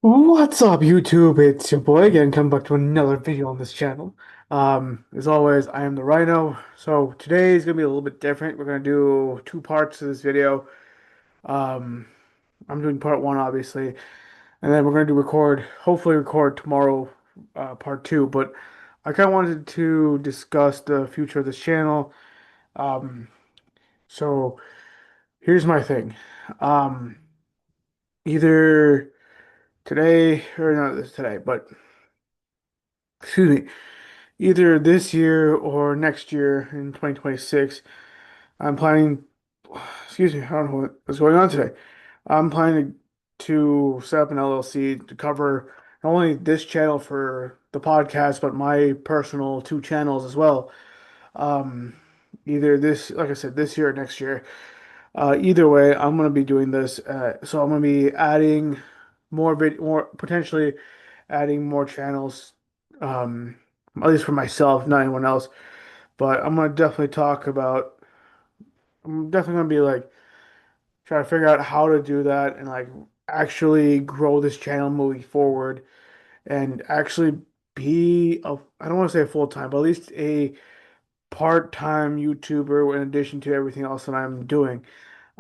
What's up, YouTube? It's your boy again, coming back to another video on this channel. As always, I am the Rhino. So today is gonna be a little bit different. We're gonna do two parts to this video. Um, I'm doing part one, obviously, and then we're gonna hopefully record tomorrow, part two. But I kind of wanted to discuss the future of this channel. Um, so here's my thing. Um, Either today or not this today, but excuse me. Either this year or next year in 2026. I'm planning, excuse me, I don't know what's going on today. I'm planning to set up an LLC to cover not only this channel for the podcast, but my personal two channels as well. Um, Either this, like I said, this year or next year. Either way, I'm going to be doing this. So I'm going to be adding more potentially adding more channels, um, at least for myself, not anyone else. But I'm definitely gonna be like trying to figure out how to do that and like actually grow this channel moving forward and actually I don't want to say a full-time, but at least a part-time YouTuber in addition to everything else that I'm doing.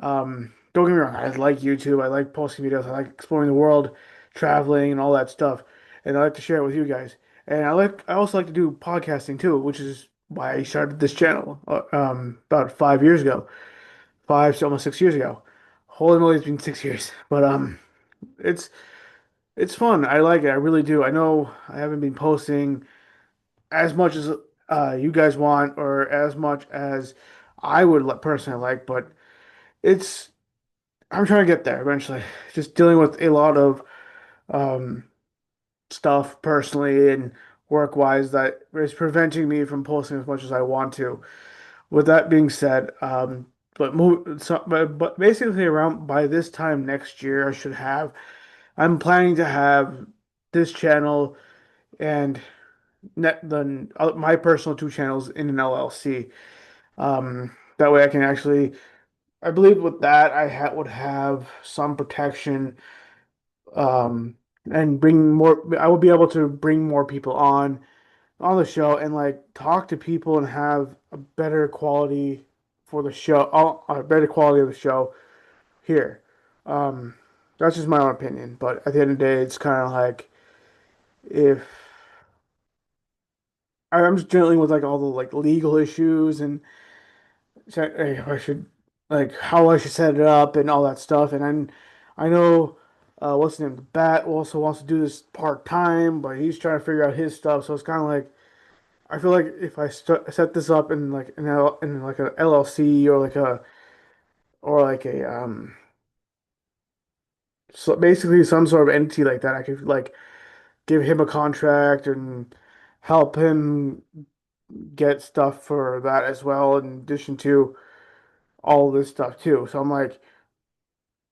Don't get me wrong, I like YouTube, I like posting videos, I like exploring the world, traveling and all that stuff, and I like to share it with you guys. And I also like to do podcasting too, which is why I started this channel about 5 years ago, five to almost 6 years ago. Holy moly, it's been 6 years, but it's it's fun. I like it. I really do. I know I haven't been posting as much as you guys want or as much as personally like, but it's I'm trying to get there eventually. Just dealing with a lot of um, stuff personally and work wise that is preventing me from posting as much as I want to. With that being said, but basically around by this time next year, I'm planning to have this channel and my personal two channels in an LLC. That way I can actually, I believe with that would have some protection, um, and I will be able to bring more people on the show and like talk to people and have a better quality for the show, a better quality of the show here. Um, that's just my own opinion, but at the end of the day, it's kind of like if I'm just dealing with like all the like legal issues and if I should like how I should set it up and all that stuff, and I know what's his name, the Bat also wants to do this part time, but he's trying to figure out his stuff, so it's kind of like I feel like if I set this up in like in like a LLC or like a so basically some sort of entity like that, I could like give him a contract and help him get stuff for that as well, in addition to all this stuff too. So I'm like,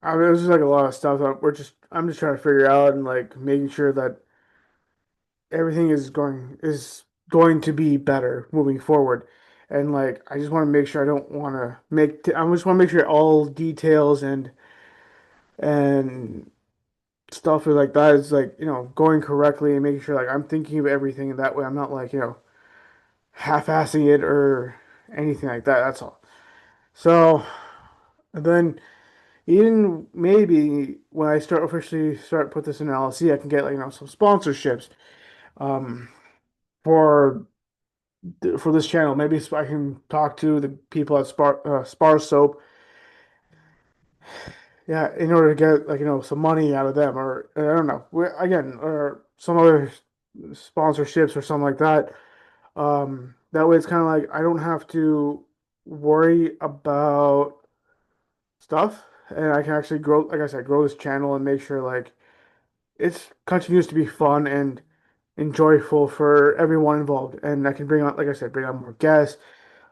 I mean, it was just like a lot of stuff that I'm just trying to figure out and like making sure that everything is going to be better moving forward. And like I just want to make sure I don't want to make I just want to make sure all details and stuff is like that is like, going correctly and making sure like I'm thinking of everything and that way I'm not like, half-assing it or anything like that. That's all. So, and then even maybe when I officially put this in LLC, I can get like, some sponsorships um for for this channel. Maybe I can talk to the people at Spar Soap, yeah, in order to get like some money out of them, or I don't know, again, or some other sponsorships or something like that. That way, it's kind of like I don't have to worry about stuff, and I can actually grow, like I said, grow this channel and make sure like it continues to be fun and enjoyable for everyone involved. And I can bring on, like I said, bring on more guests.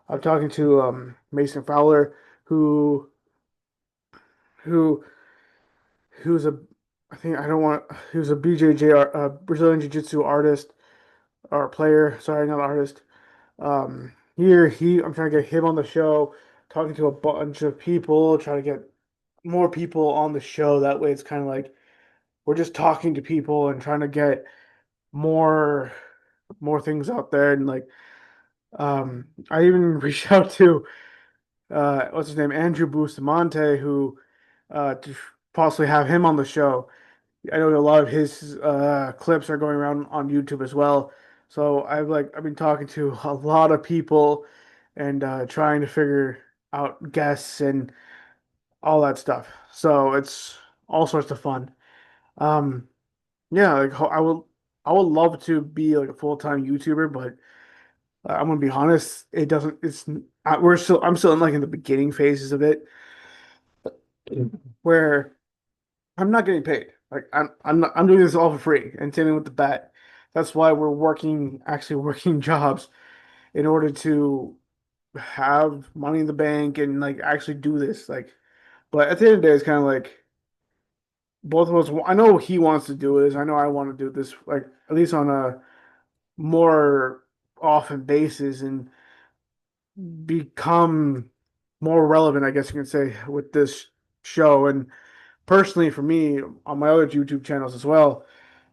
I'm talking to Mason Fowler, who who who's a I think I don't want who's a BJJ Brazilian Jiu-Jitsu artist or player. Sorry, not artist. I'm trying to get him on the show, talking to a bunch of people, trying to get more people on the show. That way, it's kind of like we're just talking to people and trying to get more more things out there. And like I even reached out to what's his name, Andrew Bustamante, who to possibly have him on the show. I know a lot of his clips are going around on YouTube as well. So I've been talking to a lot of people and trying to figure out guests and all that stuff. So it's all sorts of fun. Um, yeah, like I would love to be like a full-time YouTuber, but I'm gonna be honest, it doesn't. I'm still in like in the beginning phases of it, where I'm not getting paid. Like I'm doing this all for free. And same thing with the bat. That's why we're actually working jobs in order to have money in the bank and like actually do this. Like, but at the end of the day, it's kind of like both of us. I know he wants to do this. I know I want to do this. Like at least on a more often basis and become more relevant, I guess you can say, with this show. And personally, for me, on my other YouTube channels as well,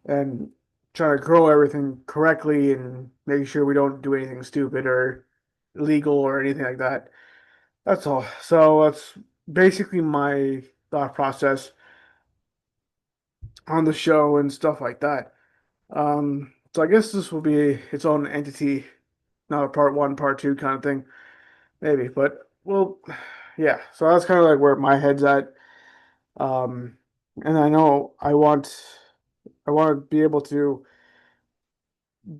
and trying to grow everything correctly and making sure we don't do anything stupid or illegal or anything like that. That's all. So that's basically my thought process on the show and stuff like that. So I guess this will be its own entity, not a part one, part two kind of thing, maybe. But well, yeah. So that's kind of like where my head's at. Um, and I know I want to be able to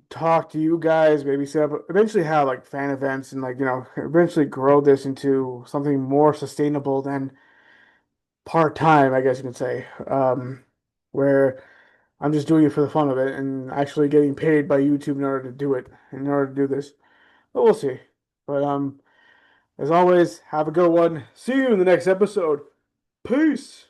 talk to you guys, maybe set up, eventually have like fan events and like, eventually grow this into something more sustainable than part-time, I guess you could say. Where I'm just doing it for the fun of it and actually getting paid by YouTube in order to do it, in order to do this. But we'll see. But as always, have a good one. See you in the next episode. Peace.